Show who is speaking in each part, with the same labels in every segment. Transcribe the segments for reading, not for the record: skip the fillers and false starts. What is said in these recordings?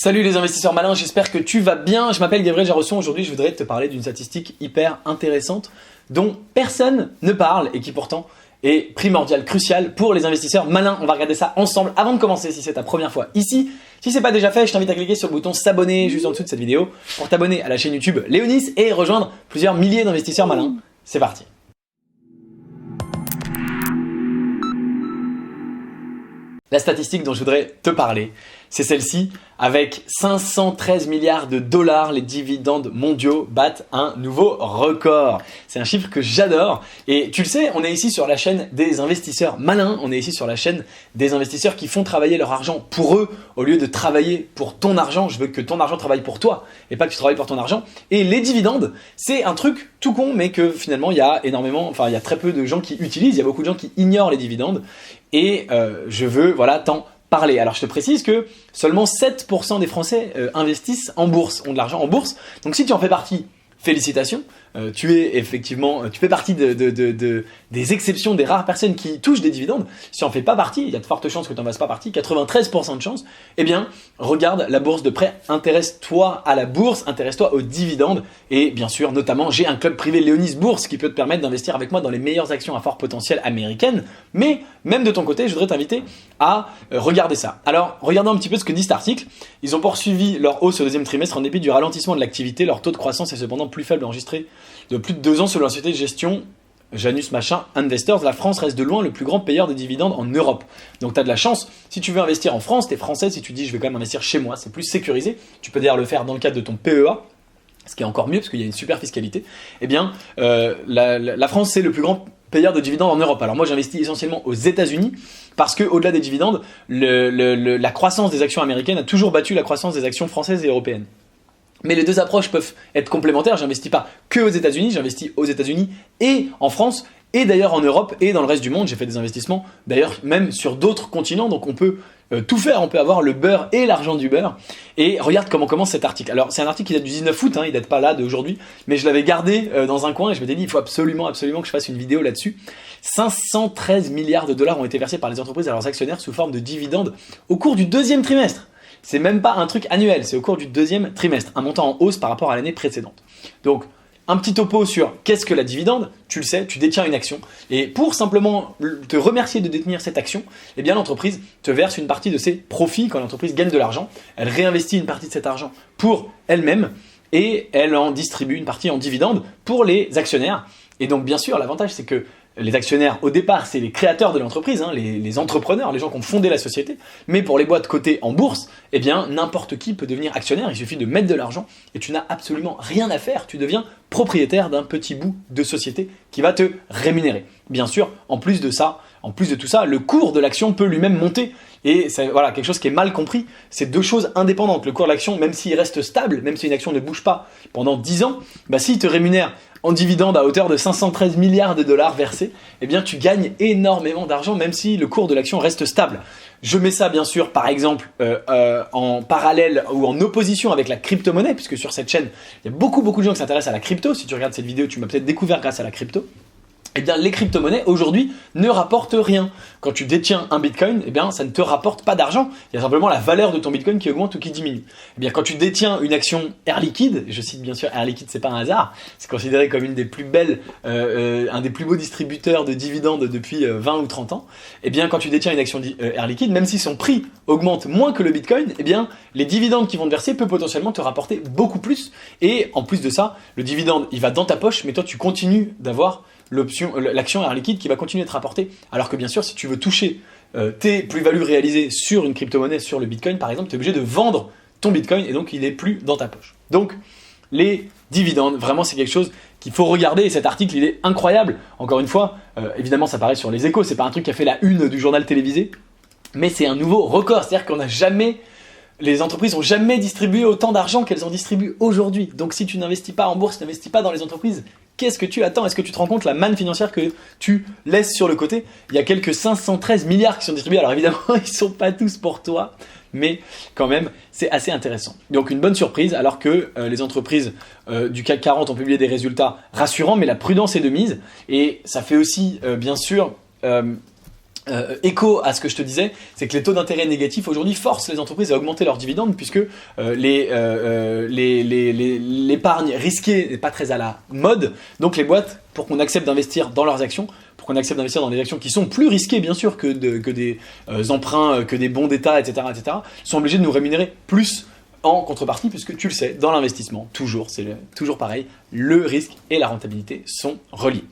Speaker 1: Salut les investisseurs malins, j'espère que tu vas bien. Je m'appelle Gabriel Jarosson. Aujourd'hui, je voudrais te parler d'une statistique hyper intéressante dont personne ne parle et qui pourtant est primordiale, cruciale pour les investisseurs malins. On va regarder ça ensemble. Avant de commencer, si c'est ta première fois ici, si c'est pas déjà fait, je t'invite à cliquer sur le bouton s'abonner juste en dessous de cette vidéo pour t'abonner à la chaîne YouTube Léonis et rejoindre plusieurs milliers d'investisseurs malins. C'est parti. La statistique dont je voudrais te parler, c'est celle-ci. Avec 513 milliards de dollars, les dividendes mondiaux battent un nouveau record. C'est un chiffre que j'adore. Et tu le sais, on est ici sur la chaîne des investisseurs malins. On est ici sur la chaîne des investisseurs qui font travailler leur argent pour eux au lieu de travailler pour ton argent. Je veux que ton argent travaille pour toi et pas que tu travailles pour ton argent. Et les dividendes, c'est un truc tout con, mais que finalement, il y a très peu de gens qui utilisent. Il y a beaucoup de gens qui ignorent les dividendes. Et je veux, t'en parler. Alors je te précise que seulement 7% des Français investissent en bourse, ont de l'argent en bourse. Donc si tu en fais partie, félicitations. Tu fais partie des exceptions, des rares personnes qui touchent des dividendes. Si tu n'en fais pas partie, il y a de fortes chances que tu n'en fasses pas partie, 93% de chances, eh bien, regarde la bourse de près, intéresse-toi à la bourse, intéresse-toi aux dividendes. Et bien sûr, notamment, j'ai un club privé Léonis Bourse qui peut te permettre d'investir avec moi dans les meilleures actions à fort potentiel américaines. Mais même de ton côté, je voudrais t'inviter à regarder ça. Alors, regardons un petit peu ce que dit cet article. Ils ont poursuivi leur hausse au deuxième trimestre en dépit du ralentissement de l'activité. Leur taux de croissance est cependant plus faible enregistré de plus de 2 ans selon la société de gestion Janus Machin Investors. La France reste de loin le plus grand payeur de dividendes en Europe. Donc tu as de la chance. Si tu veux investir en France, tu es français. Si tu dis je vais quand même investir chez moi, c'est plus sécurisé. Tu peux d'ailleurs le faire dans le cadre de ton PEA, ce qui est encore mieux parce qu'il y a une super fiscalité. Eh bien, la France, c'est le plus grand payeur de dividendes en Europe. Alors moi, j'investis essentiellement aux États-Unis parce que au-delà des dividendes, la croissance des actions américaines a toujours battu la croissance des actions françaises et européennes. Mais les deux approches peuvent être complémentaires. J'investis pas que aux États-Unis, j'investis aux États-Unis et en France et d'ailleurs en Europe et dans le reste du monde. J'ai fait des investissements d'ailleurs même sur d'autres continents. Donc on peut tout faire, on peut avoir le beurre et l'argent du beurre. Et regarde comment commence cet article. Alors c'est un article qui date du 19 août, il date pas là d'aujourd'hui, mais je l'avais gardé dans un coin et je m'étais dit il faut absolument que je fasse une vidéo là-dessus. 513 milliards de dollars ont été versés par les entreprises à leurs actionnaires sous forme de dividendes au cours du deuxième trimestre. C'est même pas un truc annuel, c'est au cours du deuxième trimestre, un montant en hausse par rapport à l'année précédente. Donc, un petit topo sur qu'est-ce que la dividende, tu le sais, tu détiens une action. Et pour simplement te remercier de détenir cette action, eh bien l'entreprise te verse une partie de ses profits quand l'entreprise gagne de l'argent. Elle réinvestit une partie de cet argent pour elle-même et elle en distribue une partie en dividende pour les actionnaires. Et donc, bien sûr, l'avantage, c'est que les actionnaires, au départ, c'est les créateurs de l'entreprise, les entrepreneurs, les gens qui ont fondé la société. Mais pour les boîtes cotées en bourse, eh bien, n'importe qui peut devenir actionnaire. Il suffit de mettre de l'argent et tu n'as absolument rien à faire. Tu deviens propriétaire d'un petit bout de société qui va te rémunérer. Bien sûr, en plus de tout ça, le cours de l'action peut lui-même monter. Et c'est quelque chose qui est mal compris. C'est deux choses indépendantes. Le cours de l'action, même s'il reste stable, même si une action ne bouge pas pendant 10 ans, s'il te rémunère en dividende à hauteur de 513 milliards de dollars versés, eh bien tu gagnes énormément d'argent même si le cours de l'action reste stable. Je mets ça bien sûr par exemple en parallèle ou en opposition avec la crypto-monnaie, puisque sur cette chaîne, il y a beaucoup de gens qui s'intéressent à la crypto. Si tu regardes cette vidéo, tu m'as peut-être découvert grâce à la crypto. Eh bien, les crypto-monnaies, aujourd'hui, ne rapportent rien. Quand tu détiens un bitcoin, eh bien, ça ne te rapporte pas d'argent. Il y a simplement la valeur de ton bitcoin qui augmente ou qui diminue. Eh bien, quand tu détiens une action Air Liquide, je cite bien sûr Air Liquide, c'est pas un hasard, c'est considéré comme une des plus belles, un des plus beaux distributeurs de dividendes depuis 20 ou 30 ans. Eh bien, quand tu détiens une action Air Liquide, même si son prix augmente moins que le bitcoin, eh bien, les dividendes qui vont te verser peuvent potentiellement te rapporter beaucoup plus. Et en plus de ça, le dividende, il va dans ta poche, mais toi, tu continues d'avoir l'action Air Liquide qui va continuer de te rapporter. Alors que bien sûr, si tu veux toucher tes plus-values réalisées sur une crypto-monnaie, sur le Bitcoin par exemple, tu es obligé de vendre ton Bitcoin et donc il n'est plus dans ta poche. Donc, les dividendes, vraiment c'est quelque chose qu'il faut regarder et cet article il est incroyable. Encore une fois, évidemment ça paraît sur les Échos, c'est pas un truc qui a fait la une du journal télévisé, mais c'est un nouveau record, c'est-à-dire les entreprises n'ont jamais distribué autant d'argent qu'elles en distribuent aujourd'hui. Donc si tu n'investis pas en bourse, tu n'investis pas dans les entreprises, qu'est-ce que tu attends? Est-ce que tu te rends compte la manne financière que tu laisses sur le côté? Il y a quelques 513 milliards qui sont distribués. Alors évidemment, ils ne sont pas tous pour toi, mais quand même, c'est assez intéressant. Donc une bonne surprise, alors que les entreprises du CAC 40 ont publié des résultats rassurants, mais la prudence est de mise. Et ça fait aussi, bien sûr, écho à ce que je te disais, c'est que les taux d'intérêt négatifs aujourd'hui forcent les entreprises à augmenter leurs dividendes puisque l'épargne risquée n'est pas très à la mode. Donc les boîtes, pour qu'on accepte d'investir dans leurs actions, pour qu'on accepte d'investir dans des actions qui sont plus risquées bien sûr que des emprunts, que des bons d'État, etc., sont obligées de nous rémunérer plus en contrepartie, puisque tu le sais, dans l'investissement, c'est toujours pareil, le risque et la rentabilité sont reliés.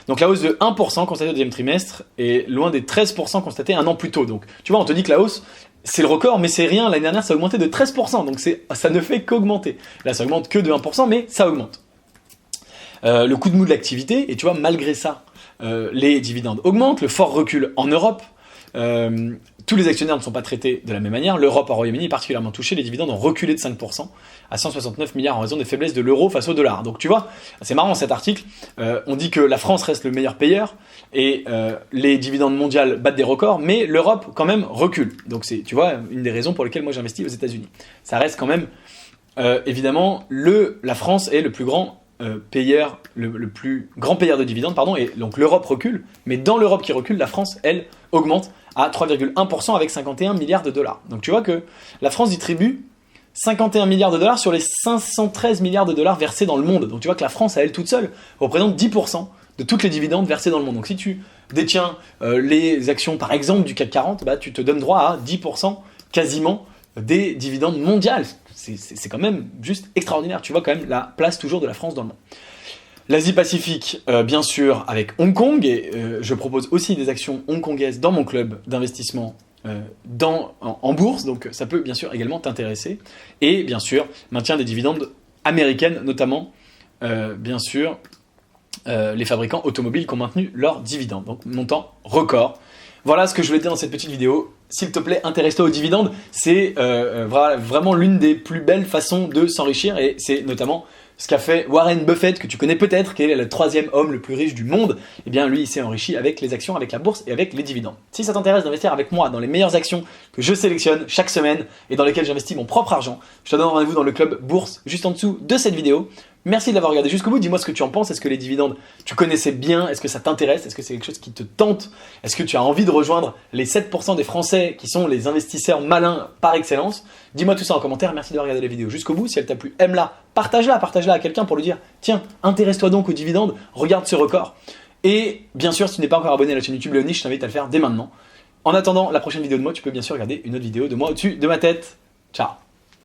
Speaker 1: Donc la hausse de 1% constatée au deuxième trimestre est loin des 13% constatés un an plus tôt. Donc tu vois, on te dit que la hausse, c'est le record, mais c'est rien. L'année dernière, ça a augmenté de 13%, donc ça ne fait qu'augmenter. Là, ça augmente que de 1%, mais ça augmente. Le coup de mou de l'activité, et tu vois, malgré ça, les dividendes augmentent, le fort recul en Europe. Tous les actionnaires ne sont pas traités de la même manière. L'Europe au Royaume-Uni est particulièrement touchée. Les dividendes ont reculé de 5% à 169 milliards en raison des faiblesses de l'euro face au dollar. Donc tu vois, c'est marrant cet article. On dit que la France reste le meilleur payeur et les dividendes mondiaux battent des records, mais l'Europe quand même recule. Donc c'est, tu vois, une des raisons pour lesquelles moi j'investis aux États-Unis. Ça reste quand même, évidemment, la France est le plus grand payeur, le plus grand payeur de dividendes, pardon, et donc l'Europe recule, mais dans l'Europe qui recule, la France, elle, augmente à 3,1% avec 51 milliards de dollars. Donc tu vois que la France distribue 51 milliards de dollars sur les 513 milliards de dollars versés dans le monde. Donc tu vois que la France, à elle toute seule, représente 10% de toutes les dividendes versées dans le monde. Donc si tu détiens les actions, par exemple, du CAC 40, bah, tu te donnes droit à 10% quasiment des dividendes mondiales. C'est quand même juste extraordinaire. Tu vois quand même la place toujours de la France dans le monde. L'Asie-Pacifique, bien sûr, avec Hong Kong, et je propose aussi des actions hongkongaises dans mon club d'investissement en bourse, donc ça peut bien sûr également t'intéresser. Et bien sûr, maintien des dividendes américaines, notamment, bien sûr, les fabricants automobiles qui ont maintenu leurs dividendes, donc montant record. Voilà ce que je voulais dire dans cette petite vidéo. S'il te plaît, intéresse-toi aux dividendes. C'est vraiment l'une des plus belles façons de s'enrichir et c'est notamment ce qu'a fait Warren Buffett, que tu connais peut-être, qui est le 3e homme le plus riche du monde. Eh bien, lui, il s'est enrichi avec les actions, avec la bourse et avec les dividendes. Si ça t'intéresse d'investir avec moi dans les meilleures actions que je sélectionne chaque semaine et dans lesquelles j'investis mon propre argent, je te donne rendez-vous dans le club bourse juste en dessous de cette vidéo. Merci de l'avoir regardé jusqu'au bout. Dis-moi ce que tu en penses. Est-ce que les dividendes, tu connaissais bien? Est-ce que ça t'intéresse? Est-ce que c'est quelque chose qui te tente? Est-ce que tu as envie de rejoindre les 7% des Français qui sont les investisseurs malins par excellence? Dis-moi tout ça en commentaire. Merci d'avoir regardé la vidéo jusqu'au bout. Si elle t'a plu, aime-la, partage-la à quelqu'un pour lui dire tiens, intéresse-toi donc aux dividendes, regarde ce record. Et bien sûr, si tu n'es pas encore abonné à la chaîne YouTube Léonie, je t'invite à le faire dès maintenant. En attendant la prochaine vidéo de moi, tu peux bien sûr regarder une autre vidéo de moi au-dessus de ma tête. Ciao!